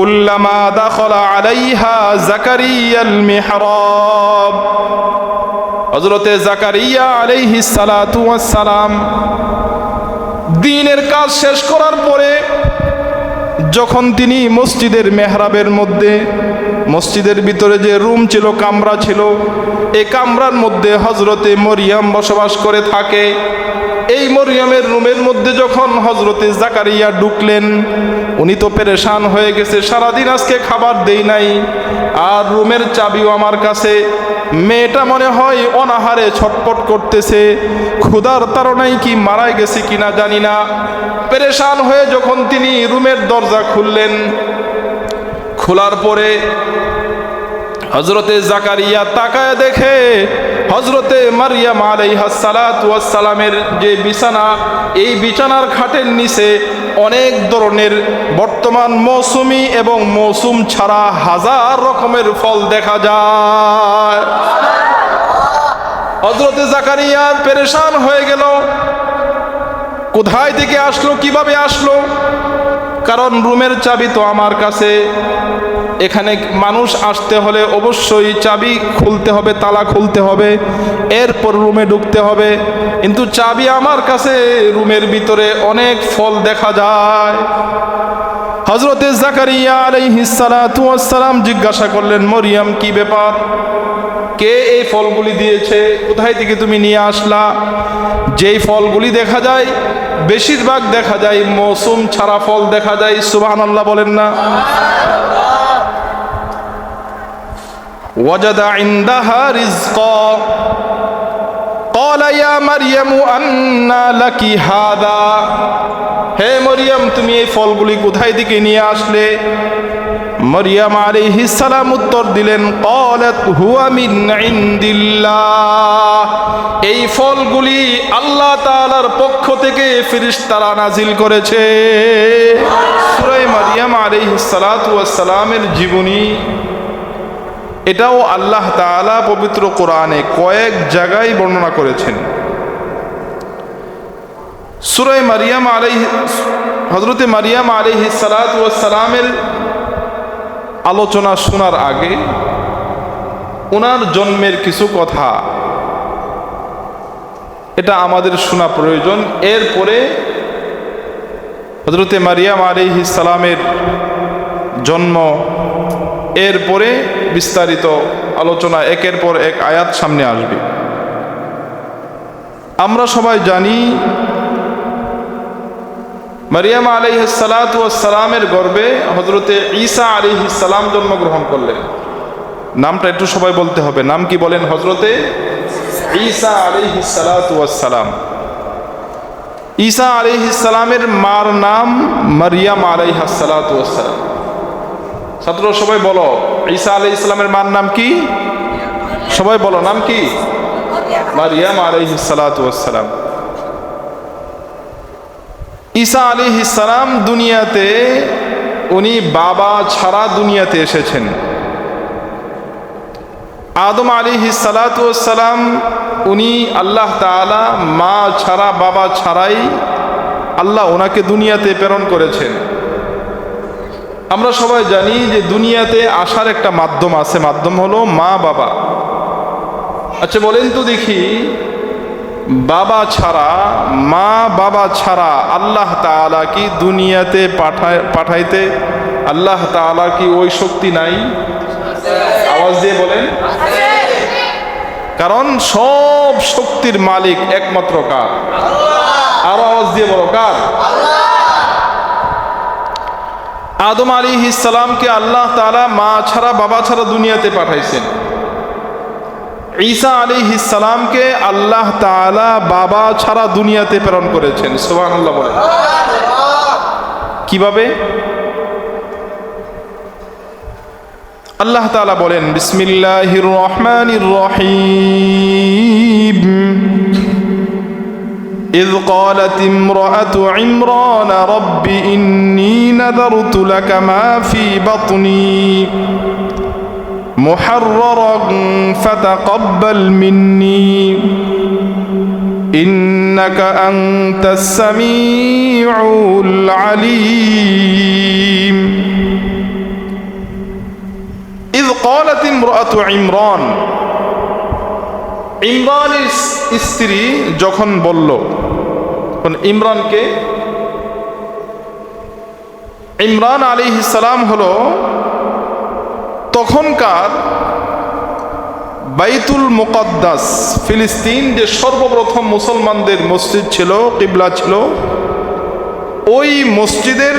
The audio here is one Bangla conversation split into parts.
কুল্লামা দাখালা আলাইহা জাকারিয়াল মিহরাব। হযরতে জাকারিয়া আলাইহিস সালাতু ওয়াস সালাম দ্বীনের কাজ শেষ করার পরে যখন তিনি মসজিদের মেহরাবের মধ্যে, মসজিদের ভিতরে যে রুম ছিল, কামরা ছিল, এই কামরার মধ্যে হযরতে মরিয়ম বসবাস করে থাকে। এই মরিয়মের রুমের মধ্যে যখন হযরতে জাকারিয়া ঢুকলেন, উনি তো পেরেশান হয়ে গেছে, সারাদিন আজকে খাবার দেই নাই, আর রুমের চাবিও আমার কাছে। মেয়েটা মনে হয় অনাহারে ছটপট করতেছে, ক্ষুধার তাড়নায় কি মারা গেছে কিনা জানি না। পেরেশান হয়ে যখন তিনি রুমের দরজা খুললেন, খোলার পরে হযরতে জাকারিয়া তাকায় দেখে হযরতে মারিয়াম আলাইহাস সালাতু ওয়াস সালামের যে বিছানা, এই বিছানার খাটের নিচে অনেক ধরনের বর্তমান মৌসুমি এবং মৌসুম ছাড়া হাজার রকমের ফল দেখা যায়। হযরতে জাকারিয়া পেরেশান হয়ে গেল, কোথায় থেকে আসলো, কিভাবে আসলো? কারণ রুমের চাবি তো আমার কাছে, এখানে মানুষ আসতে হলে অবশ্যই চাবি খুলতে হবে, তালা খুলতে হবে, এরপর রুমে ঢুকতে হবে, কিন্তু চাবি আমার কাছে। রুমের ভিতরে অনেক ফল দেখা যায়। হযরতে জাকারিয়া আলাইহিস সালাতু ওয়াস সালাম জিজ্ঞাসা করলেন, মরিয়ম কি ব্যাপার, কে এই ফলগুলি দিয়েছে, কোথায় থেকে তুমি নিয়ে আসলা? যেই ফলগুলি দেখা যায় বেশিরভাগ দেখা যায় মৌসুম ছাড়া ফল দেখা যায়। সুবহানাল্লাহ বলেন না? ওয়াজাদা ইনদাহা রিজকা ক্বালা ইয়া মারইয়ামু আন্না লাকি হাদা। হে মরিয়ম, তুমি এই ফলগুলি কোথায় থেকে নিয়ে আসলে? মরিয়ম আলাইহিস সালাম উত্তর দিলেন, ক্বালাত হুয়া মিন ইনদিল্লাহ। এই ফলগুলি আল্লাহ তাআলার পক্ষ থেকে ফেরেশতারা নাজিল করেছে। সূরা মারইয়াম আলাইহিস সালাতু ওয়াস সালামের জীবনী, এটাও আল্লাহ তাআলা পবিত্র কোরআনে কয়েক জায়গায় বর্ণনা করেছেন। সূরা মারইয়াম হযরতে মারইয়াম আলাইহিস সালাতু ওয়াস সালামের আলোচনা শোনার আগে ওনার জন্মের কিছু কথা এটা আমাদের শোনা প্রয়োজন। এরপরে হযরতে মারইয়াম আলাইহিস সালামের জন্ম, এরপরে বিস্তারিত আলোচনা একের পর এক আয়াত সামনে আসবে। আমরা সবাই জানি মারইয়াম আলাইহিস সালাতু ওয়াস সালামের গর্ভে হযরতে ঈসা আলাইহিস সালাম জন্মগ্রহণ করলেন। নামটা একটু সবাই বলতে হবে, নাম কি বলেন? হযরতে ঈসা আলাইহিস সালাতু ওয়াস সালাম। ঈসা আলাইহিস সালামের মার নাম মারইয়াম আলাইহাস সালাতু ওয়াস সালাম। ছাত্র সবাই বলো, ঈসা আলাইহিস সালামের মার নাম কি? সবাই বলো, নাম কি? মারইয়াম আলাইহিস সালাতু ওয়াস সালাম। ঈসা আলাইহিস সালাম দুনিয়াতে, উনি বাবা ছাড়া দুনিয়াতে এসেছেন। আদম আলাইহিস সালাতু ওয়াস সালাম, উনি আল্লাহ তাআলা মা ছাড়া, বাবা ছাড়াই আল্লাহ ওনাকে দুনিয়াতে প্রেরণ করেছেন। আমরা সবাই জানি যে দুনিয়াতে আসার একটা মাধ্যম আছে, মাধ্যম হলো মা বাবা। আচ্ছা বলেন তো দেখি, বাবা ছাড়া, মা বাবা ছাড়া আল্লাহ তাআলা কি দুনিয়াতে পাঠাইতে আল্লাহ তাআলা কি ওই শক্তি নাই? আওয়াজ দিয়ে বলেন। কারণ সব শক্তির মালিক একমাত্র কার? আরো আওয়াজ দিয়ে বলো, কার? আদম আলাইহিস সালামকে আল্লাহ তাআলা মা ছাড়া, বাবা ছাড়া দুনিয়াতে পাঠাইছেন। ঈসা আলাইহিস সালামকে আল্লাহ তাআলা বাবা ছাড়া দুনিয়াতে প্রেরণ করেছেন। সুবহানাল্লাহ বলেন। কিভাবে? আল্লাহ তাআলা বলেন, বিসমিল্লাহির রহমানির রহিম। إذ قالت امرأة عمران رب إني نذرت لك ما في بطني محررا فتقبل مني إنك أنت السميع العليم। قالت امرأة ইমরান, ইমরানের স্ত্রী যখন বলল, ইমরানকে, ইমরান আলাইহিস সালাম হলো তখনকার বাইতুল মুকাদ্দাস, ফিলিস্তিন যে সর্বপ্রথম মুসলমানদের মসজিদ ছিল, কিবলা ছিল, ওই মসজিদের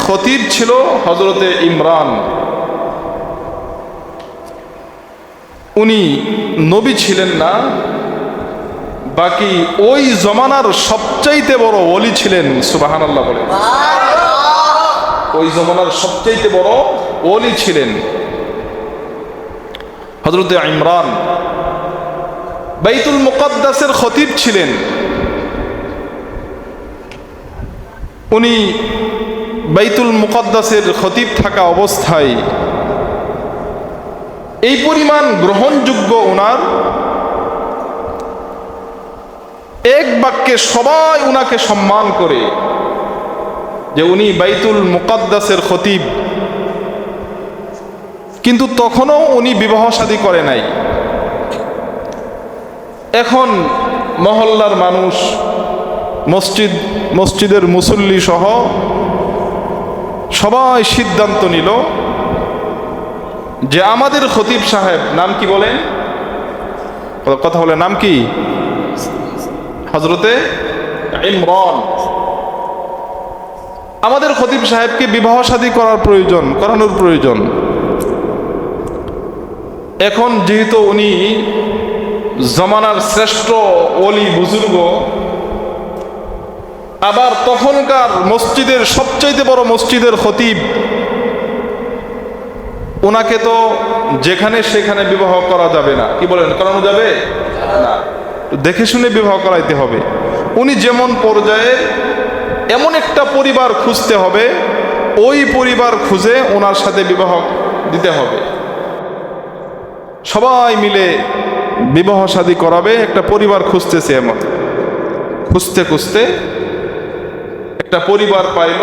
খতিব ছিল হযরতে ইমরান। উনি নবী ছিলেন না, বাকি ওই জমানার সবচাইতে বড় ওলি ছিলেন। সুবহানাল্লাহ বলে। ওই জমানার সবচাইতে বড় ওলি ছিলেন হযরতে ইমরান। বাইতুল মুকাদ্দাসের খতিব ছিলেন। উনি বাইতুল মুকাদ্দাসের খতিব থাকা অবস্থায় এই পরিমাণ গ্রহণযোগ্য ওনার, এক বাক্যে সবাই উনাকে সম্মান করে যে উনি বাইতুল মুকাদ্দাসের খতিব। কিন্তু তখনও উনি বিবাহ শাদী করে নাই। এখন মহল্লার মানুষ, মসজিদের মুসল্লি সহ সবাই সিদ্ধান্ত নিল যে আমাদের খতিব সাহেব, নাম কি বলেন, কথা বলে, নাম কি? হযরতে ইমরান। আমাদের খতিব সাহেবকে বিবাহ শাদী করানোর প্রয়োজন। এখন যেহেতু উনি জমানার শ্রেষ্ঠ ওলি বুজুর্গ, আবার তখনকার মসজিদের সবচাইতে বড় মসজিদের খতিব, ওনাকে তো যেখানে সেখানে বিবাহ করা যাবে না। কি বলেন, করানো যাবে না? দেখে শুনে বিবাহ করাইতে হবে। উনি যেমন পর্যায়ে, এমন একটা পরিবার খুঁজতে হবে, ওই পরিবার খুঁজে ওনার সাথে বিবাহ দিতে হবে। সবাই মিলে বিবাহ শাদী করাবে, একটা পরিবার খুঁজতেছে। এমন খুঁজতে খুঁজতে একটা পরিবার পাইল,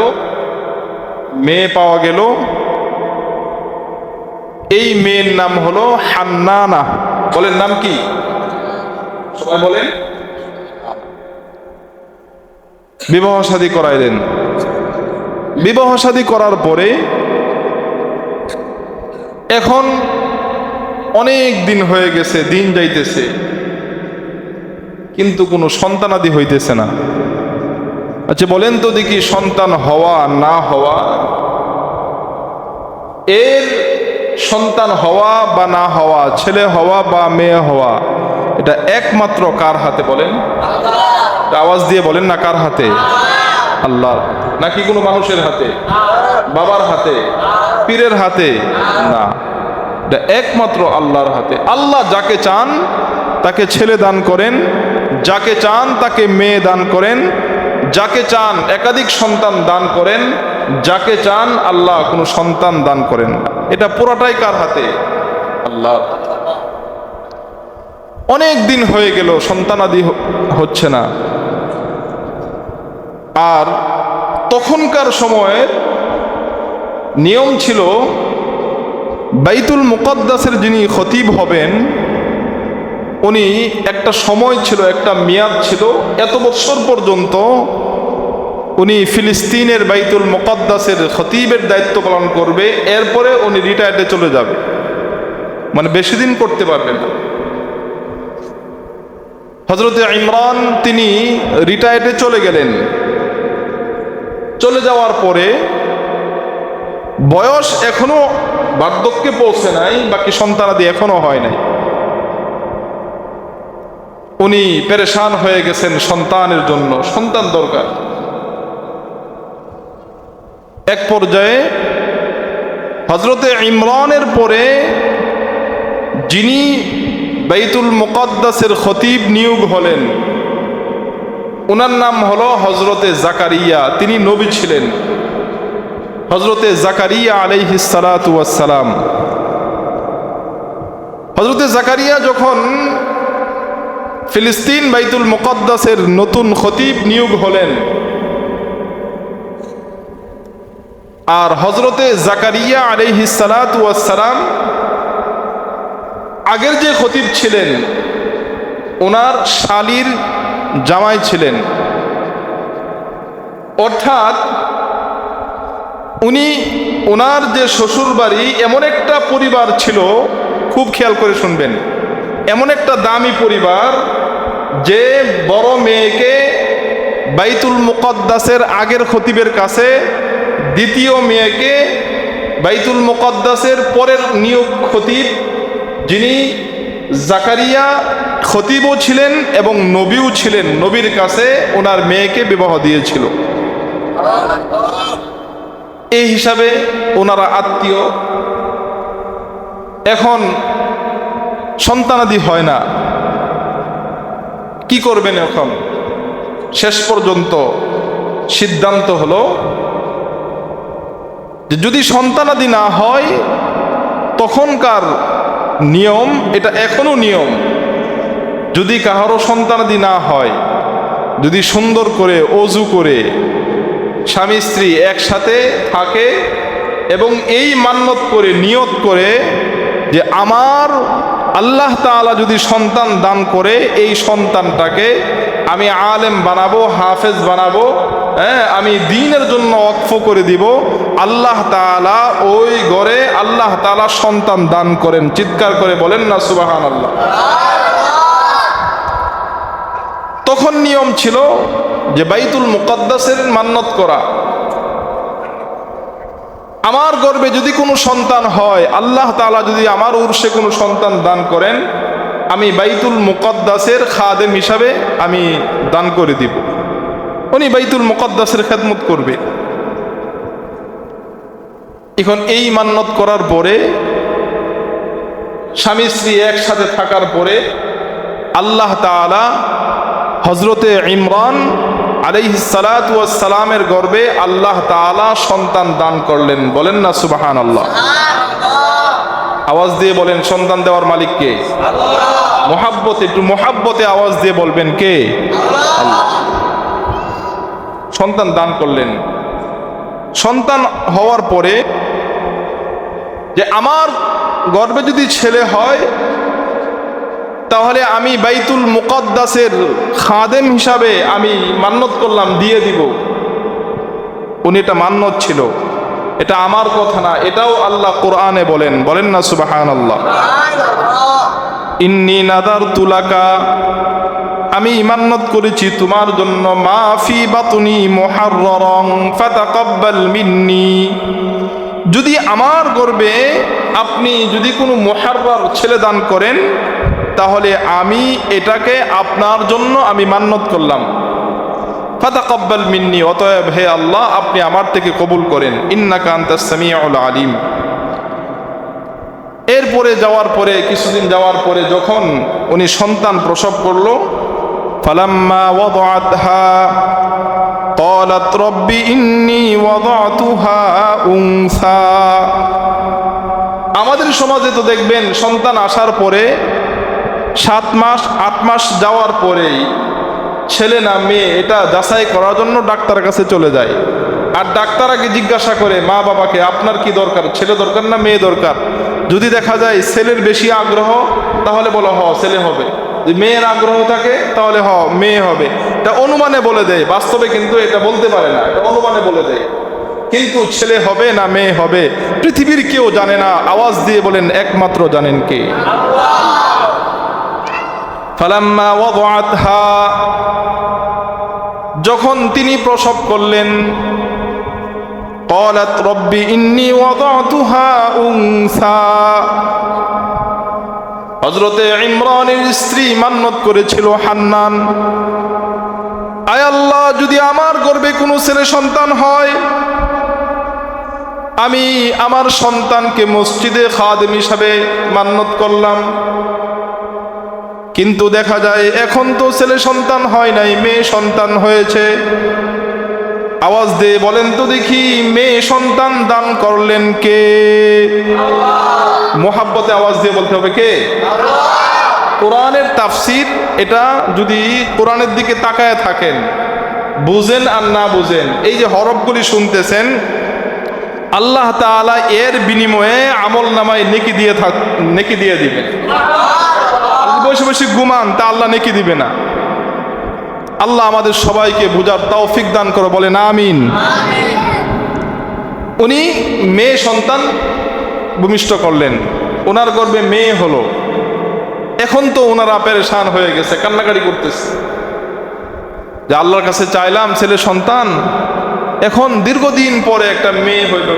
মেয়ে পাওয়া গেল। এই মেয়ের নাম হলো হান্নানা। বলেন নাম কি? সবাই বলেন। বিবাহ শাদী করাইলেন। বিবাহ শাদী করার পরে এখন অনেক দিন হয়ে গেছে, দিন যাইতেছে, কিন্তু কোনো সন্তানাদি হইতেছে না। আচ্ছা বলেন তো দেখি, সন্তান হওয়া না হওয়া, এর সন্তান হওয়া বা না হওয়া, ছেলে হওয়া বা মেয়ে হওয়া, এটা একমাত্র কার হাতে? বলেন, আওয়াজ দিয়ে বলেন না, কার হাতে? আল্লাহ। নাকি কোনো মানুষের হাতে, বাবার হাতে, পীরের হাতে? না, এটা একমাত্র আল্লাহর হাতে। আল্লাহ যাকে চান তাকে ছেলে দান করেন, যাকে চান তাকে মেয়ে দান করেন, যাকে চান একাধিক সন্তান দান করেন, যাকে চান আল্লাহ কোনো সন্তান দান করেন না। এটা পুরোটাই কার হাতে? আল্লাহ। অনেক দিন হয়ে গেল, সন্তানাদি হচ্ছে না। আর তখনকার সময়ের নিয়ম ছিল, বাইতুল মুকাদ্দাসের যিনি খতিব হবেন, উনি একটা সময় ছিল, একটা মেয়াদ ছিল, এত বছর পর্যন্ত উনি ফিলিস্তিনের বাইতুল মুকাদ্দাসের খতিবের দায়িত্ব পালন করবে। এরপরে উনি রিটায়ার্ডে চলে যাবে, মানে বেশি দিন করতে পারবেন না। হযরতে ইমরান তিনি রিটায়ার্ডে চলে গেলেন। চলে যাওয়ার পরে বয়স এখনো বার্ধক্যে পৌঁছে নাই, বাকি সন্তানাদি এখনো হয় নাই। উনি পেরেশান হয়ে গেছেন সন্তানের জন্য, সন্তান দরকার। এক পর্যায়ে হযরতে ইমরানের পরে যিনি বাইতুল মুকাদ্দাসের খতিব নিয়োগ হলেন, ওনার নাম হলো হযরতে জাকারিয়া। তিনি নবী ছিলেন, হযরতে জাকারিয়া আলাইহিস সালাতু ওয়াস সালাম। হযরতে জাকারিয়া যখন ফিলিস্তিন বাইতুল মুকাদ্দাসের নতুন খতিব নিয়োগ হলেন, আর হযরতে জাকারিয়া আলাইহিস সালাতু ওয়াস সালাম আগের যে খতিব ছিলেন ওনার শালীর জামাই ছিলেন, অর্থাৎ উনি ওনার যে শ্বশুর বাড়ি এমন একটা পরিবার ছিল, খুব খেয়াল করে শুনবেন, এমন একটা দামি পরিবার যে বড় মেয়েকে বাইতুল মুকদ্দাসের আগের খতিবের কাছে, দ্বিতীয় মেয়েকে বাইতুল মুকদ্দাসের পরের নিয়োগ খতিব যিনি জাকারিয়া খতিবও ছিলেন এবং নবীও ছিলেন, নবীর কাছে ওনার মেয়েকে বিবাহ দিয়েছিল। এই হিসাবে ওনারা আত্মীয়। এখন সন্তানাদি হয় না, কি করবেন? এখন শেষ পর্যন্ত সিদ্ধান্ত হলো যে যদি সন্তানাদি না হয়, তখনকার নিয়ম, এটা এখনো নিয়ম, যদি কাহারও সন্তানাদি না হয়, যদি সুন্দর করে ওযু করে স্বামী স্ত্রী একসাথে থাকে এবং এই মান্যত করে নিয়ত করে যে আমার আল্লাহ তাআলা যদি সন্তান দান করে, এই সন্তানটাকে আমি আলেম বানাবো, হাফেজ বানাবো, হ্যাঁ, আমি দ্বীনের জন্য ওয়াকফ করে দিব, আল্লাহ তাআলা ওই ঘরে আল্লাহ তাআলা সন্তান দান করেন। চিৎকার করে বলেন না সুবহানাল্লাহ। তখন নিয়ম ছিল যে বাইতুল মুকদ্দাসের মান্যত করা, আমার গর্ভে যদি কোনো সন্তান হয়, আল্লাহ তাআলা যদি আমার উরসে কোনো সন্তান দান করেন, আমি বাইতুল মুকদ্দাসের খাদেম হিসাবে আমি দান করে দিব। উনি বাইতুল মুকদ্দাসের খেদমত করবে। এখন এই মান্যত করার পরে, স্বামী স্ত্রী একসাথে থাকার পরে আল্লাহ তাআলা হযরতে ইমরান আলাইহিস সালাতু ওয়াস সালামের গর্ভে আল্লাহ তাআলা সন্তান দান করলেন। বলেন না সুবহানাল্লাহ। আওয়াজ দিয়ে বলেন, সন্তান দেওয়ার মালিক কে? আল্লাহ। মুহাব্বতে, একটু মুহাব্বতে আওয়াজ দিয়ে বলবেন, কে? আল্লাহ। সন্তান দান করলেন। সন্তান হওয়ার পরে যে আমার গর্ভে যদি ছেলে হয়, তাহলে আমি বাইতুল মুকদ্দাসের খাদেম হিসাবে আমি মান্যত করলাম, দিয়ে দিব। উনি এটা মান্যত ছিল, এটা আমার কথা না, এটাও আল্লাহ কোরআনে বলেন। বলেন না সুবহানাল্লাহ। ইন্নী নাযারতু লাকা, আমি মান্যত করেছি তোমার জন্য, মা ফি বাতনি মুহাররারান ফাতাকাব্বাল মিন্নি, যদি আমার গর্ভে আপনি যদি কোনো মুহাররার ছেলে দান করেন, তাহলে আমি এটাকে আপনার জন্য আমি মান্যত করলাম। ফাতাকাব্বাল মিন্নি, অতএব হে আল্লাহ আপনি আমার থেকে কবুল করেন। ইন্নাকা আনতাস সামিউল আলিম। এরপরে যাওয়ার পরে, কিছুদিন যাওয়ার পরে যখন উনি সন্তান প্রসব করলো, ফালাম্মা ওয়াদাআতহা ক্বালাত রব্বি ইন্নী ওয়াদাতুহা উনসা। আমাদের সমাজে তো দেখবেন সন্তান আসার পরে 7 মাস 8 মাস যাওয়ার পরেই ছেলে না মেয়ে এটা যাচাই করার জন্য ডাক্তারের কাছে চলে যায়। আর ডাক্তার আগে জিজ্ঞাসা করে মা বাবাকে, আপনার কি দরকার, ছেলে দরকার না মেয়ে দরকার? যদি দেখা যায় ছেলের বেশি আগ্রহ, তাহলে বলো হ ছেলে হবে। যদি মেয়ের আগ্রহ থাকে তাহলে হ মেয়ে হবে। এটা অনুমানে বলে দেয়, বাস্তবে কিন্তু এটা বলতে পারে না, এটা অনুমানে বলে দেয়। কিন্তু ছেলে হবে না মেয়ে হবে পৃথিবীর কেউ জানে না। আওয়াজ দিয়ে বলেন, একমাত্র জানেন কে? ফালাম্মা ওয়াদাআতহা, যখন তিনি প্রসব করলেন, ক্বালাত রব্বি ইন্নী ওয়াদাতুহা উনসা। হযরতে ইমরানের স্ত্রী মান্যত করেছিল হান্নান, আয় আল্লাহ যদি আমার গর্ভে কোনো ছেলে সন্তান হয়, আমি আমার সন্তানকে মসজিদে খাদেম হিসাবে মান্যত করলাম। কিন্তু দেখা যায় এখন তো ছেলে সন্তান হয় নাই, মেয়ে সন্তান হয়েছে। আওয়াজ দিয়ে বলেন তো দেখি, মেয়ে সন্তান দান করলেন কে? মুহাব্বতে আওয়াজ দিয়ে বলতে হবে, কে? কোরআনের তাফসীর, এটা যদি কোরআনের দিকে তাকায় থাকেন, বুঝেন আর না বুঝেন, এই যে হরফগুলি শুনতেছেন, আল্লাহ তাআলা এর বিনিময়ে আমল নামায় নেকি দিয়ে দিবেন। বসে বসে ঘুমান তা আল্লাহ নেকি দিবে না। আল্লাহ আমাদের সবাইকে বুঝার তৌফিক দান করো, বলেন আমিন। উনি মেয়ে সন্তান ভূমিষ্ঠ করলেন, ওনার গর্ভে মেয়ে হলো। এখন তো ওনারা পেরেশান হয়ে গেছে, কান্নাকাটি করতেছে যে আল্লাহর কাছে চাইলাম ছেলে সন্তান, এখন দীর্ঘদিন পরে একটা মেয়ে হইল।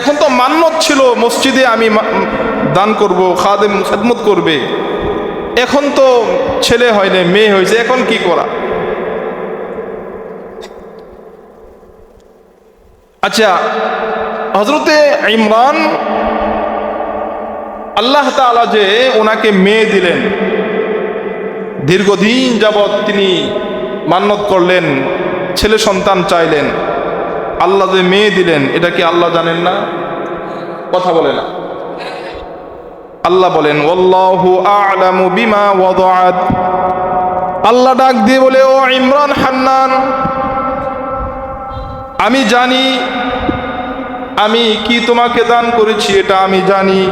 এখন তো মান্যত ছিল মসজিদে আমি দান করব, খাদেম খেদমত করবে, এখন তো ছেলে হয় না, মেয়ে হয়েছে, এখন কি করা? আচ্ছা, হযরতে ইমরান আল্লাহ তাআলা যে ওনাকে মেয়ে দিলেন, দীর্ঘদিন যাবৎ তিনি মান্যত করলেন, ছেলে সন্তান চাইলেন, আল্লাহ যে মেয়ে দিলেন এটা কি আল্লাহ জানেন না? কথা বলে না। আল্লাহ বলেন ওয়াল্লাহু আ'লামু বিমা ওয়াদাআত। আল্লাহ ডাক দিয়ে বলে, ও ইমরান হান্নান, আমি জানি আমি কি তোমাকে দান করেছি, এটা আমি জানি।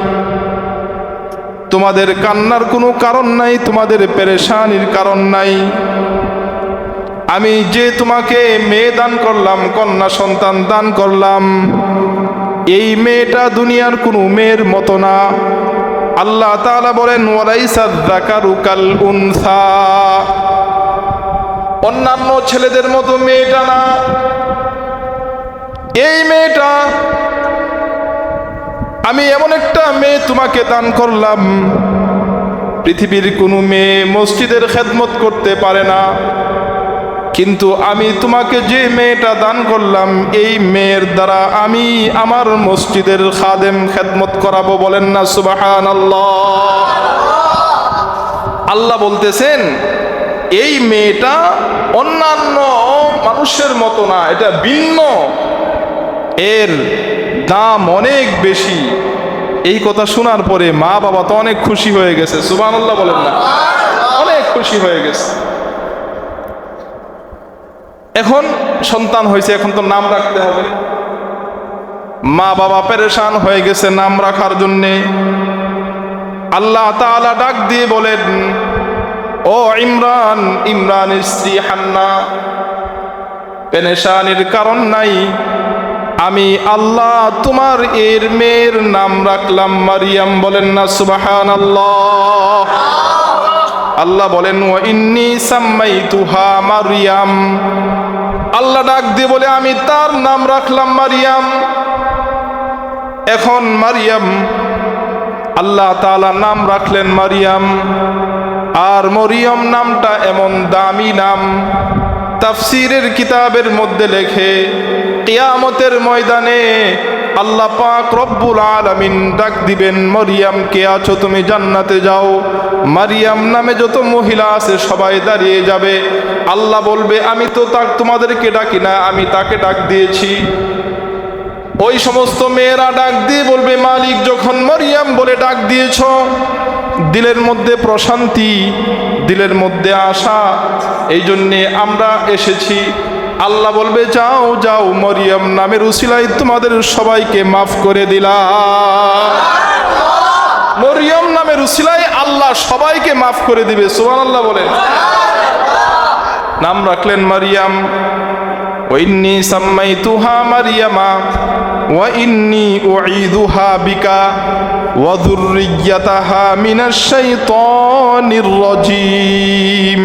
তোমাদের কান্নার কোনো কারণ নাই, তোমাদের পেরেশানির কারণ নাই। আমি যে তোমাকে মেয়ে দান করলাম, কন্যা সন্তান দান করলাম, এই মেয়েটা দুনিয়ার কোনো মেয়ের মতো না। আল্লাহ তাআলা বলেন ওয়ালাইসা যাকারু কাল উনসা, অন্যান্য ছেলেদের মতো মেয়েটা না। এই মেয়েটা, আমি এমন একটা মেয়ে তোমাকে দান করলাম, পৃথিবীর কোনো মেয়ে মসজিদের খেদমত করতে পারে না, কিন্তু আমি তোমাকে যে মেয়েটা দান করলাম, এই মেয়ের দ্বারা আমি আমার মসজিদের খাদেম খেদমত করাবো। বলেন না সুবহানাল্লাহ। আল্লাহ বলতেছেন এই মেয়েটা অন্যান্য মানুষের মতো না, এটা ভিন্ন, এর দাম অনেক বেশি। এই কথা শোনার পরে মা বাবা তো অনেক খুশি হয়ে গেছে, সুবহানাল্লাহ বলেন না, অনেক খুশি হয়ে গেছে। এখন সন্তান হয়েছে, এখন তো নাম রাখতে হবে। মা বাবা পেরেশান হয়ে গেছে নাম রাখার জন্যে। আল্লাহ তাআলা ডাক দিয়ে বলেন, ও ইমরান, ইমরানের স্ত্রী হান্না, পেরেশানির কারণ নাই, আমি আল্লাহ তোমার এর মেয়ের নাম রাখলাম মারিয়াম। বলেন না সুবহানাল্লাহ। আল্লাহ বলেন ওয়া ইন্নী সাম্মাইতুহা মারিয়াম। আল্লাহ ডাক দিয়ে বলে আমি তার নাম রাখলাম মারিয়াম। এখন মারিয়াম, আল্লাহ তাআলা নাম রাখলেন মারিয়াম। আর মরিয়ম নামটা এমন দামি নাম, তাফসীরের কিতাবের মধ্যে লেখে কিয়ামতের ময়দানে আল্লাহ পাক রব্বুল আলামিন ডাক দিবেন, মরিয়াম কে আছো, তুমি জান্নাতে যাও। মারিয়াম নামে যত মহিলা আছে সবাই দাঁড়িয়ে যাবে। আল্লাহ বলবে আমি তো তোমাদেরকে ডাকি না, আমি তাকে ডাক দিয়েছি। ওই সমস্ত মেয়েরা ডাক দিয়ে বলবে, মালিক যখন মরিয়াম বলে ডাক দিয়েছ, দিলের মধ্যে প্রশান্তি, দিলের মধ্যে আশা, এই জন্যে আমরা এসেছি। আল্লাহ বলবে যাও যাও, মরিয়ম নামের উসিলায় তোমাদের সবাইকে মাফ করে দিলাম। মরিয়ম নামের উসিলায় আল্লাহ সবাইকে মাফ করে দিবে, সুবহানাল্লাহ বলেন। নাম রাখলেন মারিয়াম। ওয়াইন্নী সাম্মাইতুহা মারিয়ামা ওয়া ইন্নী উঈদুহা বিকা ওয়া যুররিয়্যাতাহা মিনাশ শাইতানির রাজীম।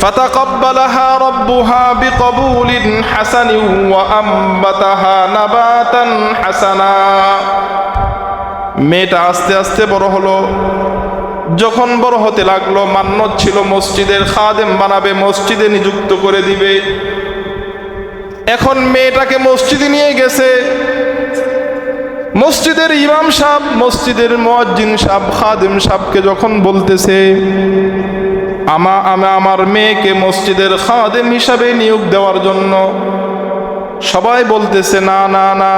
فتقبلها ربها بقبول حسن وأنبتها نباتا حسنا। মেয়েটা আস্তে আস্তে বড় হলো। যখন বড় হতে লাগলো, মান্যত ছিল মসজিদের খাদেম বানাবে, মসজিদে নিযুক্ত করে দিবে। এখন মেয়েটাকে মসজিদে নিয়ে গেছে। মসজিদের ইমাম সাহেব, মসজিদের মুয়াজ্জিন সাহেব, খাদেম সাহেবকে যখন বলতেছে আমার মেয়েকে মসজিদের খাদেম হিসাবে নিয়োগ দেওয়ার জন্য, সবাই বলতেছে না না না,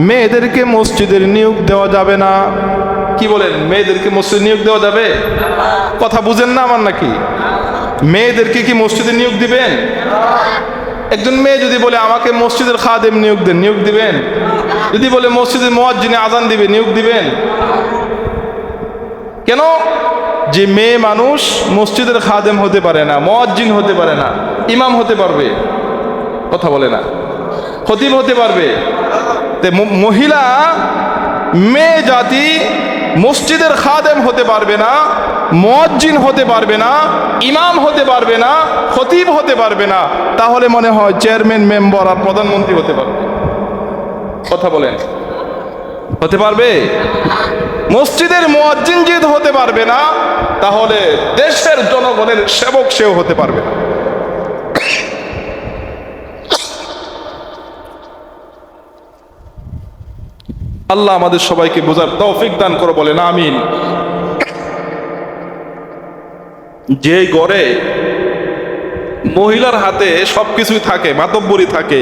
মেয়েদেরকে মসজিদের নিয়োগ দেওয়া যাবে না। কি বলেন, মেয়েদেরকে মসজিদে নিয়োগ দেওয়া যাবে? কথা বুঝেন না আমার নাকি? মেয়েদেরকে কি মসজিদে নিয়োগ দিবেন? একজন মেয়ে যদি বলে আমাকে মসজিদের খাদেম নিয়োগ দেন, নিয়োগ দিবেন? যদি বলে মসজিদের মুয়াজ্জিনে আজান দিবে, নিয়োগ দিবেন? কেন? যে মেয়ে মানুষ মসজিদের খাদেম হতে পারে না, মুয়াজ্জিন হতে পারে না, ইমাম হতে পারবে? কথা বলে না। খতিব হতে পারবে? মহিলা মেয়ে জাতি মসজিদের খাদেম হতে পারবে না, মুয়াজ্জিন হতে পারবে না, ইমাম হতে পারবে না, খতিব হতে পারবে না, তাহলে মনে হয় চেয়ারম্যান, মেম্বার আর প্রধানমন্ত্রী হতে পারবে? কথা বলেন, হতে পারবে? মসজিদের মুয়াজ্জিন যেহেতু হতে পারবে না, তাহলে দেশের জনগণের সেবক সেও হতে পারবে না। আল্লাহ আমাদের সবাইকে বোঝার তৌফিক দান করে, বলেন আমিন। যে ঘরে মহিলার হাতে সবকিছুই থাকে, মাতব্বরি থাকে,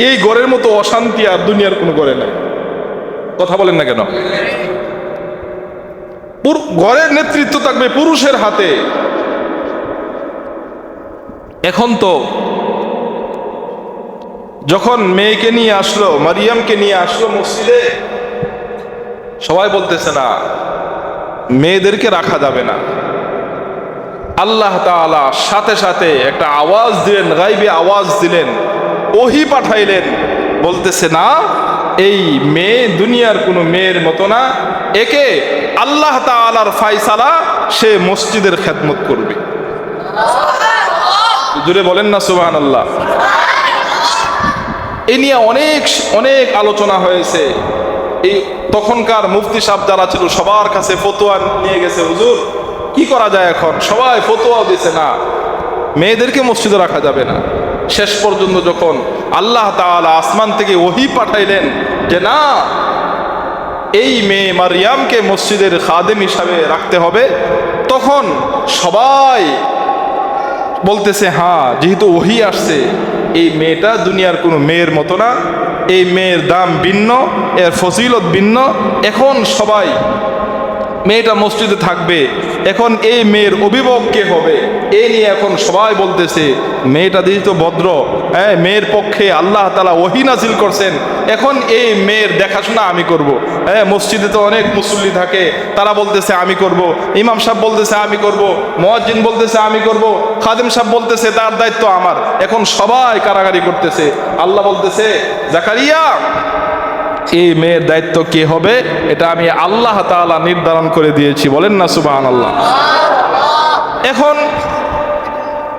এই ঘরের মতো অশান্তি আর দুনিয়ার কোনো ঘরে নাই। কথা বলেন না কেন? ঘরের নেতৃত্ব থাকবে পুরুষের হাতে। এখন তো যখন মেয়েকে নিয়ে আসলো, মারিয়ামকে নিয়ে আসলো মসজিদে, সবাই বলতেছে না মেয়েদেরকে রাখা যাবে না। আল্লাহ তাআলা সাথে সাথে একটা আওয়াজ দিলেন, গায়বী আওয়াজ দিলেন, ওহী পাঠাইলেন, বলতেছে না এই মেয়ে দুনিয়ার কোনো মেয়ের মতো না, একে আল্লাহ তাআলার ফায়সালা, সে মসজিদের খেদমত করবে। জুড়ে বলেন না সুবহানাল্লাহ। এ নিয়ে অনেক অনেক আলোচনা হয়েছে। এই তখনকার মুফতি সাহেব যারা ছিল সবার কাছে ফতোয়া নিয়ে গেছে, হুজুর কি করা যায় এখন? সবাই ফতোয়া দিছে না মেয়েদেরকে মসজিদে রাখা যাবে না। শেষ পর্যন্ত যখন আল্লাহ তাআলা আসমান থেকে ওহী পাঠাইলেন যে না, এই মেয়ে মারিয়ামকে মসজিদের খাদেম হিসাবে রাখতে হবে, তখন সবাই বলতেছে হ্যাঁ, যেহেতু ওহী আসছে, এই মেয়েটা দুনিয়ার কোনো মেয়ের মতো না, এই মেয়ের দাম ভিন্ন, এর ফজিলত ভিন্ন। এখন সবাই মেয়েটা মসজিদে থাকবে, এখন এই মেয়ের অভিভাবক কে হবে এই নিয়ে এখন সবাই বলতেছে মেয়েটা যেহেতু ভদ্র, মেয়ের পক্ষে আল্লাহ তাআলা ওহী নাজিল করছেন, এখন এই মেয়ের দেখাশোনা আমি করব। মসজিদে তো অনেক মুসল্লি থাকে, তারা বলতেছে আমি করব, ইমাম সাহেব বলতেছে আমি করব, মুয়াজ্জিন বলতেছে আমি করব, খাদেম সাহেব বলতেছে তার দায়িত্ব আমার। এখন সবাই কারাগারি করতেছে। আল্লাহ বলতেছে জাকারিয়া, এই মেয়ের দায়িত্ব কে হবে এটা আমি আল্লাহ তাআলা নির্ধারণ করে দিয়েছি। বলেন না সুবহানাল্লাহ। এখন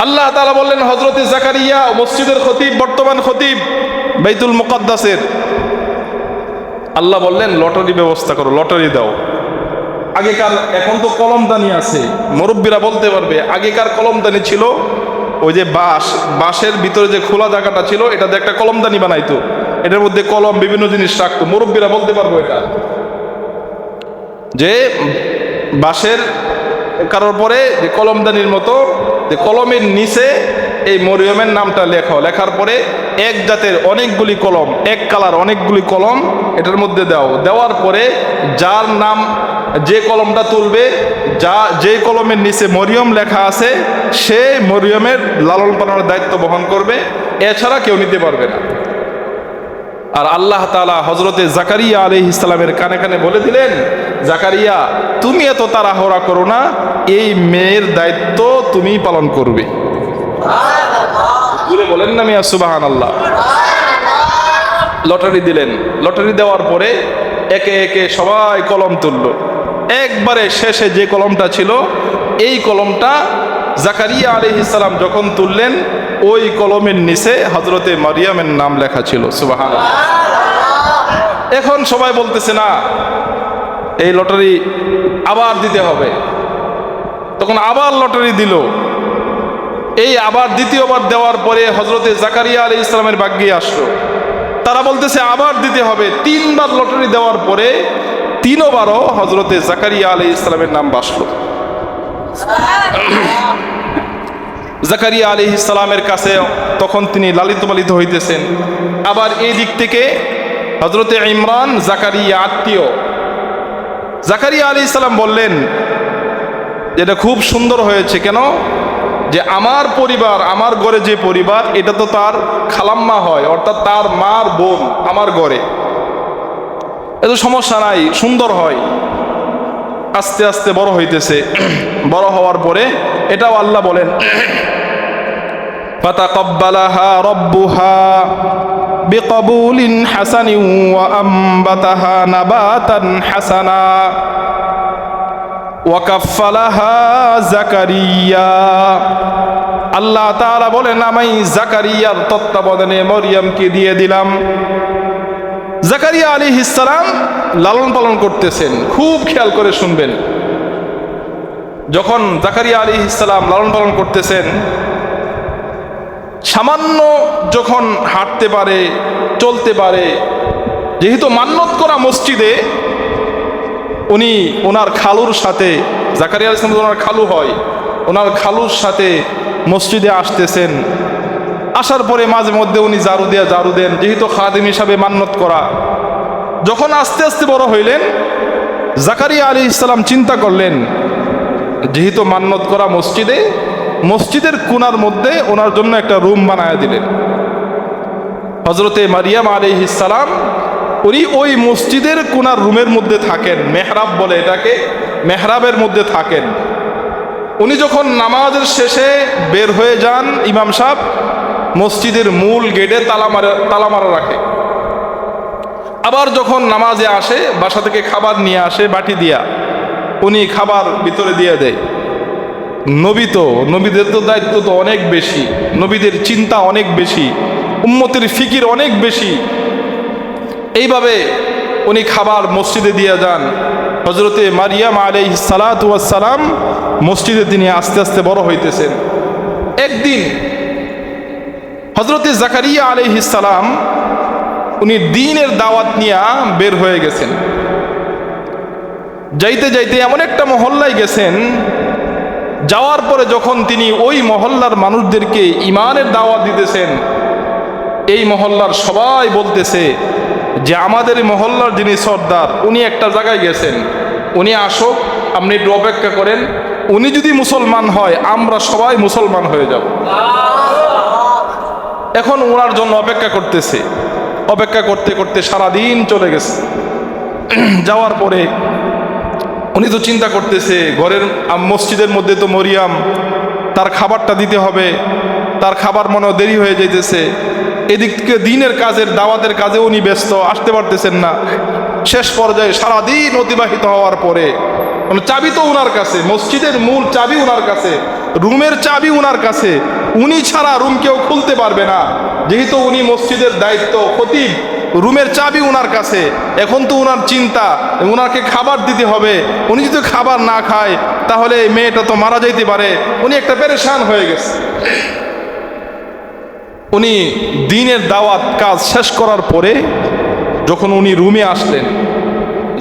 আল্লাহ তাআলা বললেন হযরতে জাকারিয়া মসজিদের খতিব, বর্তমান খতিব বাইতুল মুকাদ্দাসের, আল্লাহ বললেন লটারি ব্যবস্থা করো, লটারি দাও। আগেকার, এখন তো কলমদানি আছে, মুরব্বীরা বলতে পারবে, আগেকার কলমদানি ছিল ওই যে বাঁশের ভিতরে যে খোলা জায়গাটা ছিল, এটাতে একটা কলমদানি বানাইতো, এটার মধ্যে কলম বিভিন্ন জিনিস রাখতো। মুরব্বীরা বলতে পারবো এটা, যে বাঁশের কারোর পরে যে কলমদানির মতো, যে কলমের নিচে এই মরিয়মের নামটা লেখো, লেখার পরে এক জাতের অনেকগুলি কলম, এক কালার অনেকগুলি কলম এটার মধ্যে দাও, দেওয়ার পরে যার নাম, যে কলমটা তুলবে, যে কলমের নিচে মরিয়ম লেখা আছে, সে মরিয়মের লালন পালনের দায়িত্ব বহন করবে, এছাড়া কেউ নিতে পারবে না। আর আল্লাহ তাআলা হযরতে জাকারিয়া আলাইহিস সালামের কানে কানে বলে দিলেন, জাকারিয়া তুমি এত তাড়াহুড়া করো না, এই মেয়ের দায়িত্ব তুমি পালন করবে। সুবহানাল্লাহ। বলেন না মিয়া সুবহানাল্লাহ। লটারি দিলেন, লটারি দেওয়ার পরে একে একে সবাই কলম তুললো। একবারে শেষে যে কলমটা ছিল, এই কলমটা জাকারিয়া আলাইহিস সালাম যখন তুললেন, ওই কলমের নিচে হযরতে মারিয়ামের নাম লেখা ছিল। সুবহানাল্লাহ। এখন সবাই বলতেছে না এই লটারি আবার দিতে হবে, তখন আবার লটারি দিল। এই আবার দ্বিতীয়বার দেওয়ার পরে হযরতে জাকারিয়া আলাইহিস সালামের ভাগ্যে আসলো, তারা বলতেছে আবার দিতে হবে। তিনবার লটারি দেওয়ার পরে তিনবারও হযরতে জাকারিয়া আলাইহিস সালামের নাম বাসলো। জাকারিয়া আলাইহিস সালামের কাছে তখন তিনি লালিত পালিত হইতেছেন। আবার এই দিক থেকে হযরতে ইমরান জাকারিয়া আত্মীয়, জাকারিয়া আলাইহিস সালাম বললেন যেটা খুব সুন্দর হয়েছে। কেন? যে আমার পরিবার, আমার ঘরে যে পরিবার, এটা তো তার খালাম্মা হয়, অর্থাৎ তার মার বোন আমার ঘরে, এত সমস্যা নাই, সুন্দর হয়। আস্তে আস্তে বড় হইতেছে। বড় হওয়ার পরে এটাও আল্লাহ বলেন, ফাতাকাব্বালাহা রাব্বুহা বিকবুলিন হাসানিন ওয়া আমবাতাহা নাবাতান হাসানা ওয়া কাফফালাহা জাকারিয়া। আল্লাহ তাআলা বলেন, আমি জাকারিয়ার তত্ত্বাবধানে মরিয়মকে দিয়ে দিলাম। জাকারিয়া আলাইহিস সালাম লালন পালন করতেছেন, খুব খেয়াল করে শুনবেন। যখন জাকারিয়া আলাইহিস সালাম লালন পালন করতেছেন, সামান্য যখন হাঁটতে পারে, চলতে পারে, যেহেতু মান্নত করা মসজিদে, উনি ওনার খালুর সাথে, জাকারিয়া আলাইহিস সালাম ওনার খালু হয়, ওনার খালুর সাথে মসজিদে আসতেছেন। আসার পরে মাঝে মধ্যে উনি ঝাড়ু দেন, যেহেতু খাদিম হিসাবে মান্নত করা। যখন আস্তে আস্তে বড় হইলেন, জাকারিয়া আলাইহিস সালাম চিন্তা করলেন, যেহেতু মান্নত করা মসজিদে, মসজিদের কোণার মধ্যে ওনার জন্য একটা রুম বানায় দিলেন। হযরতে মারিয়াম আলাইহিস সালাম উনি ওই মসজিদের কোণার রুমের মধ্যে থাকেন, মেহরাব বলে এটাকে, মেহরাবের মধ্যে থাকেন। উনি যখন নামাজের শেষে বের হয়ে যান, ইমাম সাহেব মসজিদের মূল গেটে তালা মারা রাখে। আবার যখন নামাজে আসে, বাসা থেকে খাবার নিয়ে আসে বাটি দিয়া, উনি খাবার ভিতরে দিয়ে দেয়। নবীদের তো দায়িত্ব তো অনেক বেশি, নবীদের চিন্তা অনেক বেশি, উম্মতের ফিকির অনেক বেশি। এইভাবে উনি খাবার মসজিদে দিয়ে যান। হযরতে মারিয়াম আলাইহিস সালাতু ওয়াস সালাম মসজিদে তিনি আস্তে আস্তে বড় হইতেছেন। একদিন হযরতে জাকারিয়া আলাইহিস সালাম উনি দ্বীনের দাওয়াত নিয়ে বের হয়ে গেছেন। যাইতে যাইতে এমন একটা মহল্লায় গেছেন, যাওয়ার পরে যখন তিনি ওই মহল্লার মানুষদেরকে ঈমানের দাওয়াত দিতেছেন, এই মহল্লার সবাই বলতেছে যে আমাদের মহল্লার যিনি সর্দার, উনি একটা জায়গায় গেছেন, উনি আসুক, আপনি একটু অপেক্ষা করেন, উনি যদি মুসলমান হয় আমরা সবাই মুসলমান হয়ে যাব। এখন ওনার জন্য অপেক্ষা করতেছে। অপেক্ষা করতে করতে সারাদিন চলে গেছে। যাওয়ার পরে উনি তো চিন্তা করতেছে, ঘরের মসজিদের মধ্যে তো মরিয়াম, তার খাবারটা দিতে হবে, তার খাবার মনে দেরি হয়ে যাইতেছে। এদিক থেকে দিনের কাজের, দাওয়াতের কাজে উনি ব্যস্ত, আসতে পারতেছেন না। শেষ পর্যায়ে সারাদিন অতিবাহিত হওয়ার পরে, চাবি তো উনার কাছে, মসজিদের মূল চাবি উনার কাছে, রুমের চাবি উনার কাছে, উনি ছাড়া রুম কেউ খুলতে পারবে না, যেহেতু উনি মসজিদের দায়িত্ব, খতিব, রুমের চাবি উনার কাছে। এখন তো উনার চিন্তা, উনাকে খাবার দিতে হবে, উনি যদি খাবার না খায় তাহলে মেয়েটা তো মারা যাইতে পারে। উনি একটা পেরেশান হয়ে গেছে। উনি দ্বীনের দাওয়াত কাজ শেষ করার পরে যখন উনি রুমে আসলেন,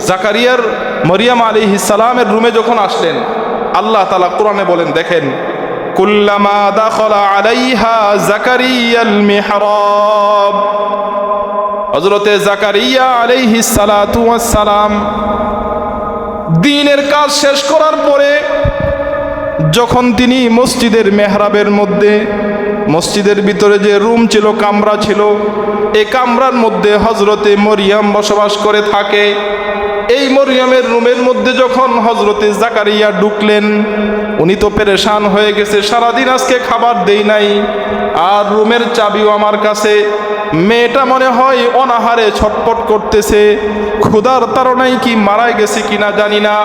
জাকারিয়ার মরিয়াম আলাইহিস সালামের রুমে যখন আসলেন, আল্লাহ তাআলা কোরআনে বলেন, দেখেন, কুল্লামা দাখালা আলাইহা জাকারিয়াল মিহরাব। হযরতে জাকারিয়া আলাইহিস সালাতু ওয়াস সালাম দ্বীনের কাজ শেষ করার পরে যখন তিনি মসজিদের মেহরাবের মধ্যে, মসজিদের ভিতরে যে রুম ছিল, কামরা ছিল, এই কামরার মধ্যে হযরতে মরিয়াম বসবাস করে থাকে। এই মরিয়মের রুমের মধ্যে যখন হযরতে জাকারিয়া ঢুকলেন, উনি তো পেরেশান হয়ে গেছে, সারাদিন আজকে খাবার দেই নাই, আর রুমের চাবিও আমার কাছে। মেয়েটা মনে হয় অনাহারে ছটপট করতেছে, ক্ষুধার তাড়নায় কি মারা গেছে কিনা জানি না।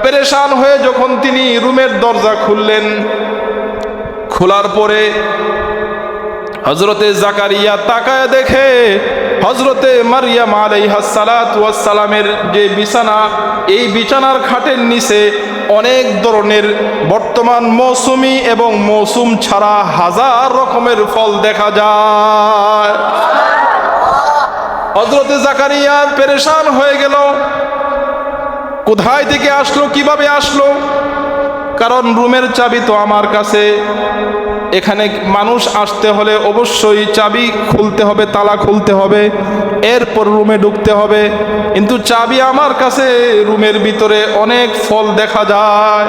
পেরেশান হয়ে যখন তিনি রুমের দরজা খুললেন, খোলার পরে হযরতে জাকারিয়া তাকায় দেখে হযরতে মারিয়াম আলাইহাস সালাতু ওয়াস সালামের যে বিছানা, এই বিছানার খাটের নিচে অনেক ধরনের বর্তমান মৌসুমি এবং মৌসুম ছাড়া হাজার রকমের ফল দেখা যায়। হযরতে জাকারিয়া পেরেশান হয়ে গেল, কোথায় থেকে আসলো, কিভাবে আসলো? কারণ রুমের চাবি তো আমার কাছে, এখানে মানুষ আসতে হলে অবশ্যই চাবি খুলতে হবে, তালা খুলতে হবে, এরপর রুমে ঢুকতে হবে, কিন্তু চাবি আমার কাছে। রুমের ভিতরে অনেক ফল দেখা যায়।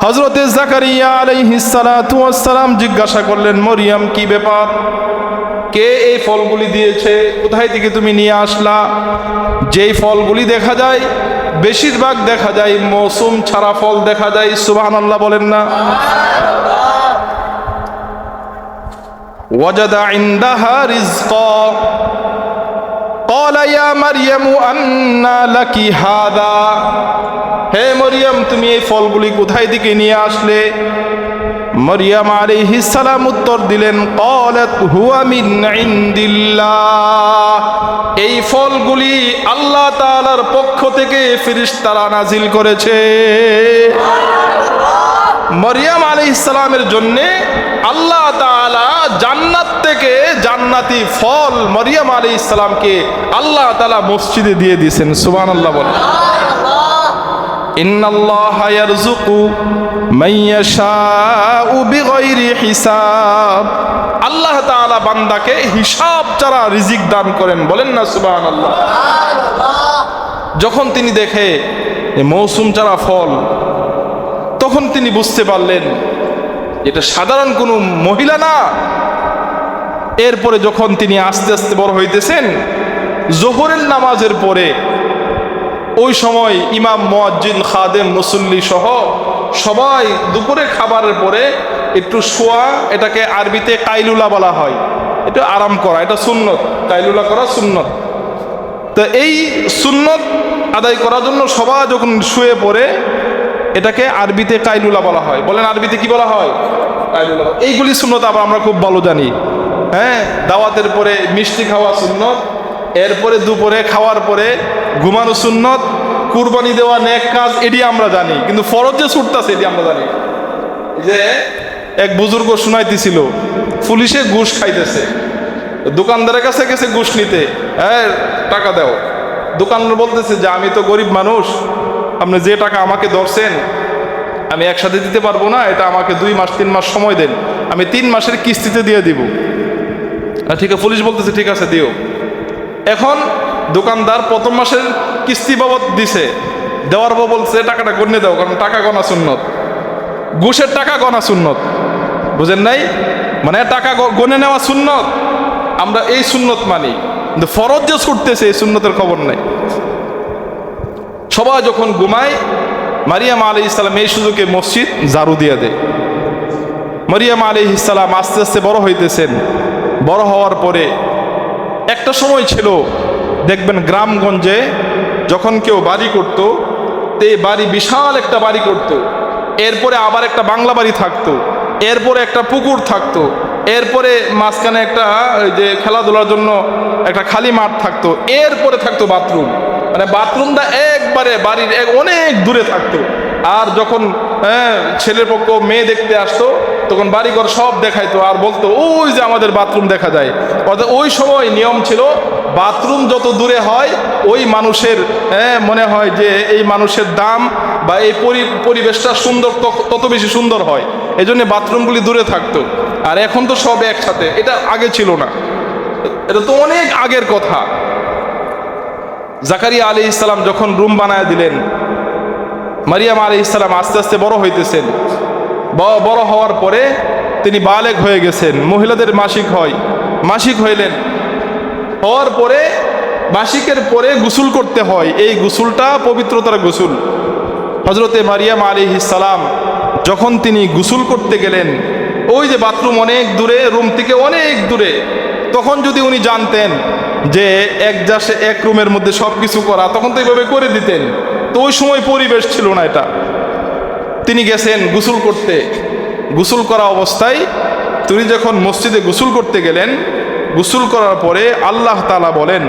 হযরতে জাকারিয়া আলাইহিস সালাতু ওয়াস সালাম জিজ্ঞাসা করলেন, মরিয়ম কি ব্যাপার, কে এই ফলগুলি দিয়েছে, কোথায় থেকে তুমি নিয়ে আসলা? যেই ফলগুলি দেখা যায় বেশিরভাগ দেখা যায় মৌসুম ছাড়া ফল দেখা যায়। সুবহানাল্লাহ বলেন না? ওয়াজাদা ইনদাহা রিজকা ক্বালা ইয়া মারইয়ামু আন্না লাকি হাদা। হে মরিয়ম, তুমি এই ফলগুলি কোথায় থেকে নিয়ে আসলে? মরিয়ম আলাইহিস সালাম উত্তর দিলেন, ক্বালাত হুয়া মিন ইনদিল্লাহ। এই ফলগুলি আল্লাহ তাআলার পক্ষ থেকে ফেরেশতারা নাজিল করেছে। মরিয়ম আলাইহিস সালামের জন্য আল্লাহ তাআলা জান্নাত থেকে জান্নাতি ফল মরিয়ম আলাইহিস সালামকে আল্লাহ তাআলা মসজিদে দিয়ে দিয়েছেন। সুবহানাল্লাহ বলেন। ইন্নাল্লাহা ইয়ারযুকু মান ইয়াশাউ বিগাইরি হিসাব। আল্লাহ তাআলা বান্দাকে হিসাব ছাড়া রিজিক দান করেন। বলেন না সুবহানাল্লাহ। যখন তিনি দেখে মৌসুম ছাড়া ফল, তখন তিনি বুঝতে পারলেন এটা সাধারণ কোনো মহিলা না। এরপরে যখন তিনি আস্তে আস্তে বড় হইতেছেন, জোহরের নামাজের পরে ওই সময় ইমাম, মুয়াজ্জিন, খাদেম, মুসল্লি সহ সবাই দুপুরে খাবারের পরে একটু শোয়া, এটাকে আরবিতে কাইলুলা বলা হয়। এটা আরাম করা, এটা সুন্নত। কাইলুলা করা সুন্নত। তো এই সুন্নত আদায় করার জন্য সবাই যখন শুয়ে পড়ে, এটাকে আরবিতে কাইলুলা বলা হয়। বলেন আরবিতে কি বলা হয়? কাইলুলা। এইগুলি সুন্নত আবার আমরা খুব ভালো জানি। হ্যাঁ, দাওয়াতের পরে মিষ্টি খাওয়া সুন্নত, এরপরে দুপুরে খাওয়ার পরে ঘুমানো সুন্নত, কুরবানি দেওয়া নেক কাজ, এটি আমরা জানি। কিন্তু ফরজ যে ছুটতাছে এটি আমরা জানি। যে এক বুজুর্গ শুনাইতেছিল, পুলিশে ঘুষ খাইতেছে, দোকানদারের কাছে গেছে ঘুষ নিতে, হ্যাঁ টাকা দাও। দোকানদার বলতেছে যে আমি তো গরিব মানুষ, আপনি যে টাকা আমাকে ধরছেন আমি একসাথে দিতে পারবো না, এটা আমাকে 2 মাস 3 মাস সময় দেন, আমি 3 মাসের কিস্তিতে দিয়ে দিব। ঠিক আছে, পুলিশ বলতেছে ঠিক আছে দিও। এখন দোকানদার প্রথম মাসের কিস্তি বাবদ দিছে, দেওয়ার পর বলছে টাকাটা গণে দাও, কারণ টাকা গণা সুন্নত। ঘুষের টাকা গণা সুন্নত, বুঝেন নাই? মানে টাকা গণে নেওয়া সুন্নত, আমরা এই সুন্নত মানি। কিন্তু ফরজ যে ছুটতেছে এই সুন্নতের খবর নাই। সবাই যখন ঘুমায়, মারিয়াম আলাইহিস সালাম এই সুযোগে মসজিদ ঝাড়ু দিয়ে দেয়। মারিয়াম আলাইহিস সালাম আস্তে আস্তে বড় হইতেছেন। বড় হওয়ার পরে একটা সময় ছিল, দেখবেন গ্রামগঞ্জে যখন কেউ বাড়ি করতো, এই বাড়ি বিশাল একটা বাড়ি করতো, এরপরে আবার একটা বাংলা বাড়ি থাকতো, এরপরে একটা পুকুর থাকতো, এরপরে মাঝখানে একটা ওই যে খেলাধুলার জন্য একটা খালি মাঠ থাকতো, এরপরে থাকতো বাথরুম। মানে বাথরুমটা একবারে বাড়ির অনেক দূরে থাকতো। আর যখন ছেলের পক্ষ মেয়ে দেখতে আসতো, তখন বাড়িঘর সব দেখাইতো আর বলতো ওই যে আমাদের বাথরুম দেখা যায়। অর্থাৎ ওই সময় নিয়ম ছিল, বাথরুম যত দূরে হয় ওই মানুষের মনে হয় যে এই মানুষের দাম বা এই পরিবেশটা সুন্দর, তত বেশি সুন্দর হয়। এই জন্য বাথরুমগুলি দূরে থাকতো। আর এখন তো সব একসাথে, এটা আগে ছিল না, এটা তো অনেক আগের কথা। জাকারিয়া আলাইহিস সালাম যখন রুম বানায় দিলেন, মারিয়াম আলাইহিস সালাম আস্তে আস্তে বড় হইতেছেন। বড় হওয়ার পরে তিনি বালেগ হয়ে গেছেন, মহিলাদের মাসিক হয়, মাসিক হইলেন। হওয়ার পরে মাসিকের পরে গোসল করতে হয়, এই গোসলটা পবিত্রতার গোসল। হযরতে মারিয়াম আলাইহিস সালাম যখন তিনি গোসল করতে গেলেন, ওই যে বাথরুম অনেক দূরে, রুম থেকে অনেক দূরে, তখন যদি উনি জানতেন যে এক রুমের মধ্যে সব কিছু করা, তখন তো এইভাবে করে দিতেন। তো ওই সময় পরিবেশ ছিল না এটা। তিনি গেছেন গোসল করতে, গোসল করা অবস্থায় তিনি যখন মসজিদে গোসল করতে গেলেন, গোসল করার পরে আল্লাহ তাআলা বলেন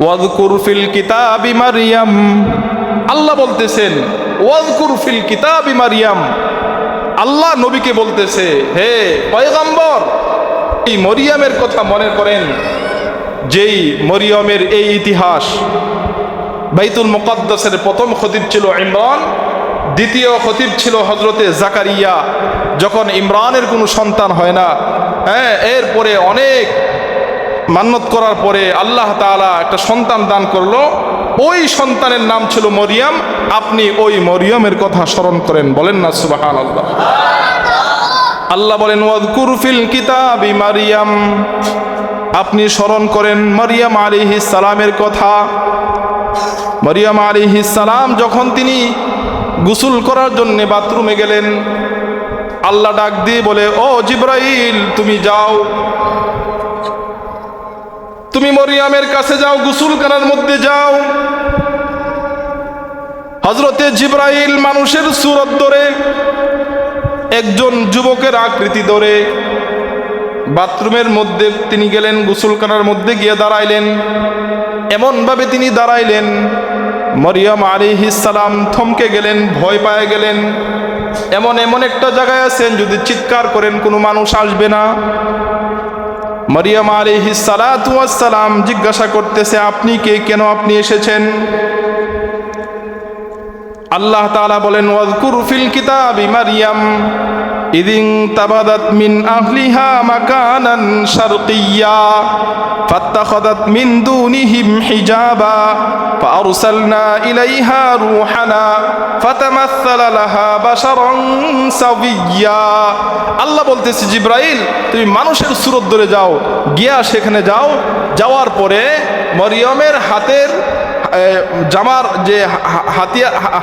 ওয়াযকুর ফিল কিতাবি মারইয়াম। আল্লাহ বলতেছেন ওয়াযকুর ফিল কিতাবি মারইয়াম। আল্লাহ নবীকে বলতেছে, হে পয়গম্বর, এই মরিয়মের কথা মনে করেন, যেই মরিয়মের এই ইতিহাস। বাইতুল মুকাদ্দাসের প্রথম খতিব ছিল ইমরান, দ্বিতীয় খতিব ছিল হযরতে জাকারিয়া। যখন ইমরানের কোনো সন্তান হয় না, এরপরে অনেক মান্নত করার পরে আল্লাহ তাআলা একটা সন্তান দান করলো, ওই সন্তানের নাম ছিল মরিয়াম। আপনি ওই মরিয়মের কথা স্মরণ করেন, বলেন না সুবহানাল্লাহ। আল্লাহ বলেন ওয়াযকুর ফিল কিতাবি মারিয়াম, আপনি স্মরণ করেন মারিয়াম আলাইহিস সালামের কথা। মারিয়াম আলাইহিস সালাম যখন তিনি গোসল করার জন্য বাথরুমে গেলেন, আল্লাহ ডাক দিয়ে বলে, ও জিবরাইল তুমি যাও, তুমি মরিয়ামের কাছে যাও, গোসলখানার মধ্যে যাও। হযরতে জিবরাইল মানুষের সূরত ধরে, একজন যুবকের আকৃতি ধরে বাথরুমের মধ্যে তিনি গেলেন, গোসলখানার মধ্যে গিয়ে দাঁড়াইলেন। এমনভাবে তিনি দাঁড়াইলেন, মরিয়ম আলাইহিস সালাম থমকে গেলেন, ভয় পেয়ে গেলেন। এমন একটা জায়গায় আছেন, যদি চিৎকার করেন কোনো মানুষ আসবে না। মরিয়ম আলাইহিস সালাতু ওয়াস সালাম জিজ্ঞাসা করতেছে, আপনি কে, কেন আপনি এসেছেন? আল্লাহ তাআলা বলেন ওয়াযকুর ফিল কিতাবি মারিয়াম ইদিন তাবাদাত মিন আহলিহা মাকানান শারকিয়্যা ফাত্তাখাযাত মিন দুনিহিম হিজাবা ফাআরসালনা ইলাইহা রূহানা ফাতামাসসালা লাহা বাশারান সাওয়িয়্যা। আল্লাহ বলতেছে, জিবরাইল তুমি মানুষের সূরত ধরে যাও, গিয়া সেখানে যাও। যাওয়ার পরে মরিয়মের হাতের জামার যে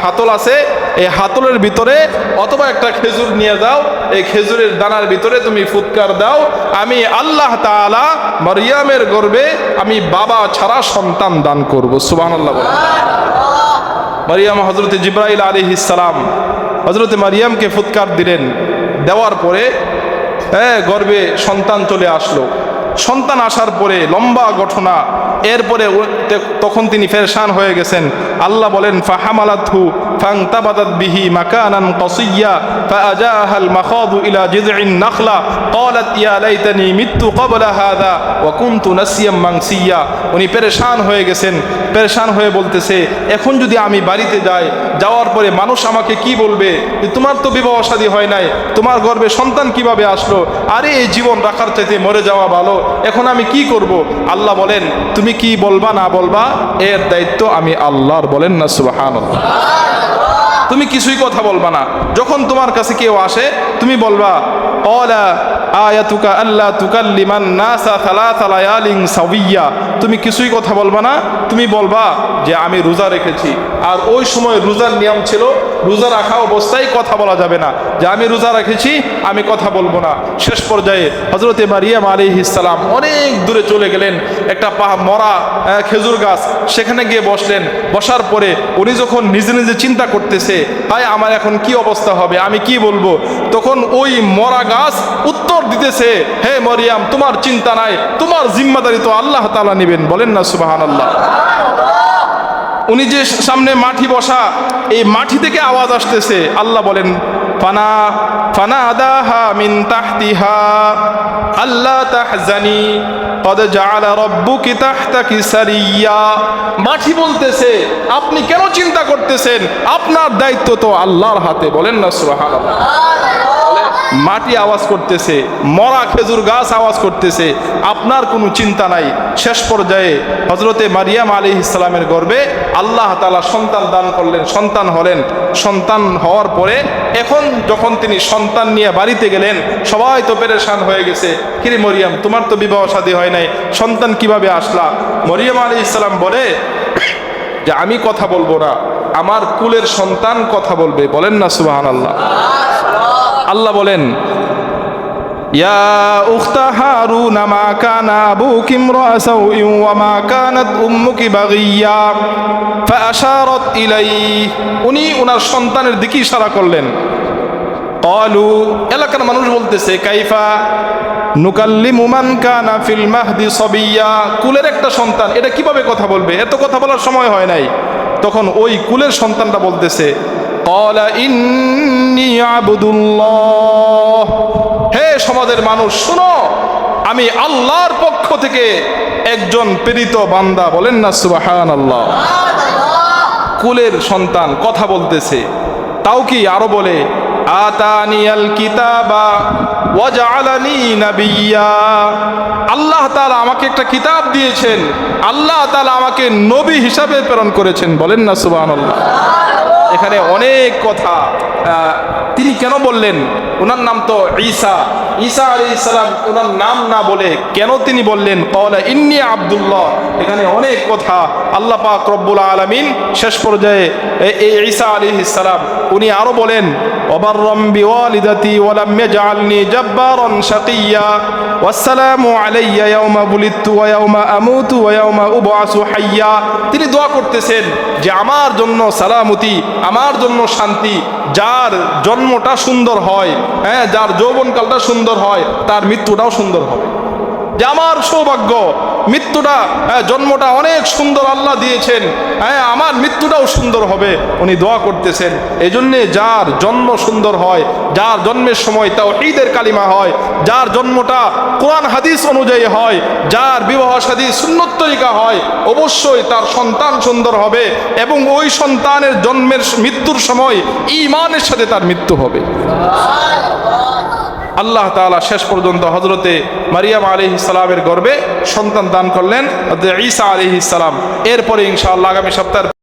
হাতল আছে, এই হাতলের ভিতরে অথবা একটা খেজুর নিয়ে যাও, এই খেজুরের দানার ভিতরে তুমি ফুৎকার দাও, আমি আল্লাহ তাআলা মরিয়মের গর্ভে আমি বাবা ছাড়া সন্তান দান করব। সুবহানাল্লাহ। মরিয়ম হযরতে জিবরাইল আলাইহিস সালাম হযরতে মরিয়মকে ফুৎকার দিলেন। দেওয়ার পরে গর্ভে সন্তান চলে আসলো। সন্তান আসার পরে লম্বা ঘটনা, এরপরে তখন তিনি পেরেশান হয়ে গেছেন। আল্লাহ বলেন ফাহামালাতহু ফান্তাবাদাত বিহি মাকানান কাসিয়্যা ফাআজাহাল মাখাদু ইলা জিযইন নাখলা ক্বালাত ইয়া লাইতানি মিততু ক্বাবলা হাযা ওয়া কুনতু নাসিয়াম মানসিয়্যা। উনি পেরেশান হয়ে গেছেন, পেরেশান হয়ে বলতেছে, এখন যদি আমি বাড়িতে যাই, যাওয়ার পরে মানুষ আমাকে কি বলবে যে তোমার তো বিবাহ শাদী হয় নাই, তোমার গর্ভে সন্তান কিভাবে আসলো? আরে এই জীবন রাখার চাইতে মরে যাওয়া ভালো, এখন আমি কি করব? আল্লাহ বলেন তুমি কি বলবা না বলবা এর দায়িত্ব আমি আল্লাহর, বলেন না সুবহানাল্লাহ। তুমি কিছুই কথা বলবা না। যখন তোমার কাছে কেউ আসে তুমি বলবা ক্বালা আয়াতুকা আল্লা তুকাল্লিমান নাসা সালাসা লায়ালিন সাওয়িয়্যা। তুমি কিছুই কথা বলবা না, তুমি বলবা যে আমি রোজা রেখেছি। আর ওই সময় রোজার নিয়ম ছিল রোজা রাখা অবস্থায় কথা বলা যাবে না, যে আমি রোজা রেখেছি আমি কথা বলবো না। শেষ পর্যায়ে হযরতে মারিয়াম আলাইহিস সালাম অনেক দূরে চলে গেলেন, একটা মরা খেজুর গাছ, সেখানে গিয়ে বসলেন। বসার পরে উনি যখন নিজে নিজে চিন্তা করতেছে, ভাই আমার এখন কি অবস্থা হবে, আমি কি বলবো, তখন ওই মরা গাছ উত্তর দিতেছে, হে মরিয়াম তোমার চিন্তা নাই, তোমার জিম্মাদারি তো আল্লাহ তাআলা নেবেন, বলেন না সুবহানাল্লাহ। উনি যে সামনে মাটি বসা, এই মাটি থেকে আওয়াজ আসতেছে। আল্লাহ বলেন ফানাদাহা মিন তাহতিহা আল্লা তাহজানি কদ জাআলা রাব্বুকি তাহতাকি সারিয়্যা। মাটি বলতেছে আপনি কেন চিন্তা করতেছেন, আপনার দায়িত্ব তো আল্লাহর হাতে, বলেন না সুবহানাল্লাহ। মাটি আওয়াজ করতেছে, মরা খেজুর গাছ আওয়াজ করতেছে, আপনার কোনো চিন্তা নাই। শেষ পর্যায়ে হযরতে মারিয়াম আলাইহিস সালামের গর্ভে আল্লাহ তাআলা সন্তান দান করলেন, সন্তান হলেন। সন্তান হওয়ার পরে এখন যখন তিনি সন্তান নিয়ে বাড়িতে গেলেন, সবাই তো পেরেশান হয়ে গেছে, কিরে মরিয়াম তোমার তো বিবাহ শাদী হয় নাই, সন্তান কিভাবে আসলা? মরিয়াম আলাইহিস সালাম বলে যে আমি কথা বলবো না, আমার কুলের সন্তান কথা বলবে, বলেন না সুবহানাল্লাহ। আল্লাহ বলেন ইয়া উখতা হারুন মা কানা আবুকি ইমরাআ সাউইন ওয়া মা কানাত উম্মুকি বাগিয়্যা ফাআশারাত ইলাইহি। উনি ওনার সন্তানের দিকে ইশারা করলেন। ক্বালু, এলাকার মানুষ বলতেছে কাইফা নুকাল্লিমু মান কানা ফিল মাহদি সাবিয়্যা। কুলের একটা সন্তান এটা কিভাবে কথা বলবে, এত কথা বলার সময় হয় নাই। তখন ওই কুলের সন্তানটা বলতেছে ক্বালা ইন্নী আবদুল্লাহ। হে সমাজের মানুষ শুনো, আমি আল্লাহর পক্ষ থেকে একজন প্রেরিত বান্দা, বলেন না সুবহানাল্লাহ। কুলের সন্তান কথা বলতেছে, তাও কি আরো বলে আতানিয়াল কিতাবা ওয়া জাআলানি নাবিয়্যা। আল্লাহ তাআলা আমাকে একটা কিতাব দিয়েছেন, আল্লাহ তাআলা আমাকে নবী হিসাবে প্রেরণ করেছেন। বলেন না সুবহানাল্লাহ। এখানে অনেক কথা। তিনি কেন বললেন? ওনার নাম তো ঈসা, ঈসা আলাইহিস সালাম ওনার নাম না বলে কেন তিনি বললেন ক্বালা ইন্নী আব্দুল্লাহ? এখানে অনেক কথা। আল্লাহ পাক রব্বুল আলামিন শেষ পর্যায়ে এই ঈসা আলাইহিস সালাম উনি আরো বলেন ওয়াবাররাম বিওয়ালিদাতি ওয়া লাম ইয়াজআলনি জাব্বারান শাকিয়্যা ওয়াসসালামু আলাইয়া ইয়াওমা বুলিদতু ওয়া ইয়াওমা আমুতু ওয়া ইয়াওমা উবআসু হাইয়্যা। তিনি দোয়া করতেছেন যে আমার জন্য সালামতি, আমার জন্য শান্তি, যার জন্মটা সুন্দর হয়, হ্যাঁ, যার যৌবনকালটা সুন্দর হয়, তার মৃত্যুটাও সুন্দর হবে। যে আমার সৌভাগ্য, মৃত্যুটা, জন্মটা অনেক সুন্দর আল্লাহ দিয়েছেন, হ্যাঁ, আমার মৃত্যুটাও সুন্দর হবে। উনি দোয়া করতেছেন এই জন্যে যার জন্ম সুন্দর হয়, যার জন্মের সময় তাওহীদের কালিমা হয়, যার জন্মটা কোরআন হাদিস অনুযায়ী হয়, যার বিবাহ শাদী সুন্নত তরিকা হয়, অবশ্যই তার সন্তান সুন্দর হবে এবং ওই সন্তানের জন্মের মৃত্যুর সময় ঈমানের সাথে তার মৃত্যু হবে। আল্লাহ তাআলা শেষ পর্যন্ত হযরতে মারিয়াম আলাইহিস সালামের গর্ভে সন্তান দান করলেন, ঈসা আলাইহিস সালাম। এরপরে ইনশাআল্লাহ আগামী সপ্তাহে